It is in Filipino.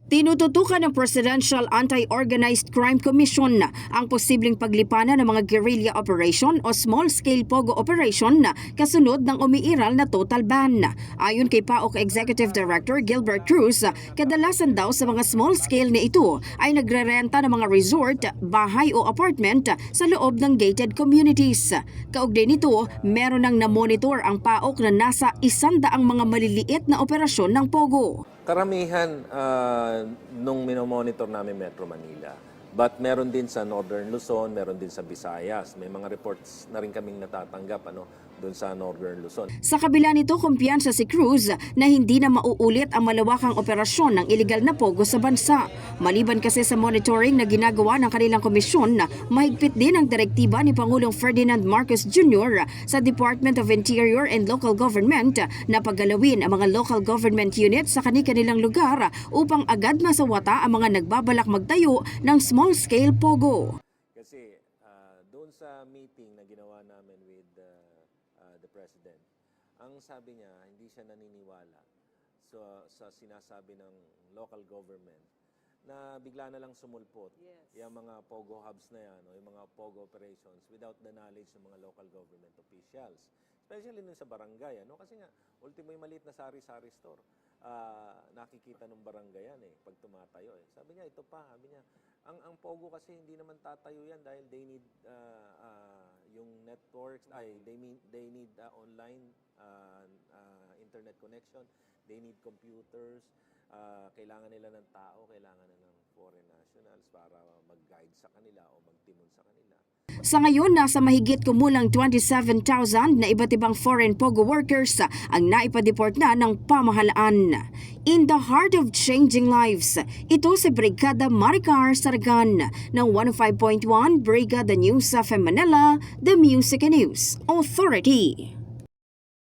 Tinututukan ng Presidential Anti-Organized Crime Commission ang posibleng paglipanan ng mga guerrilla operation o small-scale pogo operation kasunod ng umiiral na total ban. Ayon kay PAOK Executive Director Gilbert Cruz, kadalasan daw sa mga small-scale na ito ay nagrerenta ng mga resort, bahay o apartment sa loob ng gated communities. Kaugnay nito, meron nang namonitor ang PAOK na nasa 100 mga maliliit na operasyon ng pogo. Karamihan nung minomonitor namin Metro Manila. But meron din sa Northern Luzon, meron din sa Visayas. May mga reports na rin kaming natatanggap doon sa Northern Luzon. Sa kabila nito, kumpiyansa si Cruz na hindi na mauulit ang malawakang operasyon ng iligal na pogo sa bansa. Maliban kasi sa monitoring na ginagawa ng kanilang komisyon, mahigpit din ang direktiba ni Pangulong Ferdinand Marcos Jr. sa Department of Interior and Local Government na paggalawin ang mga local government units sa kanilang lugar upang agad masawata ang mga nagbabalak magtayo ng small-scale pogo. Kasi doon sa meeting na ginawa namin with the President, ang sabi niya, hindi siya naniniwala sa sinasabi ng local government na bigla na lang sumulpot yung mga pogo hubs na yan, o yung mga pogo operations without the knowledge ng mga local government officials. Especially nun sa barangay, kasi nga, ultimo yung maliit na sari-sari store. Nakikita ng barangay yan pag tumatayo. Sabi niya, ito pa, sabi niya, ang pogo kasi hindi naman tatayo yan dahil they need yung networks, they need online internet connection, they need computers, kailangan nila ng tao, kailangan nila ng foreign nationals para mag-guide sa kanila o magtimon sa kanila. Sa ngayon, nasa mahigit kumulang 27,000 na iba't ibang foreign pogo workers ang naipadeport na ng pamahalaan. In the heart of changing lives, ito si Brigada Maricar Saragan ng 105.1 Brigada News sa Manila, The Music and News Authority.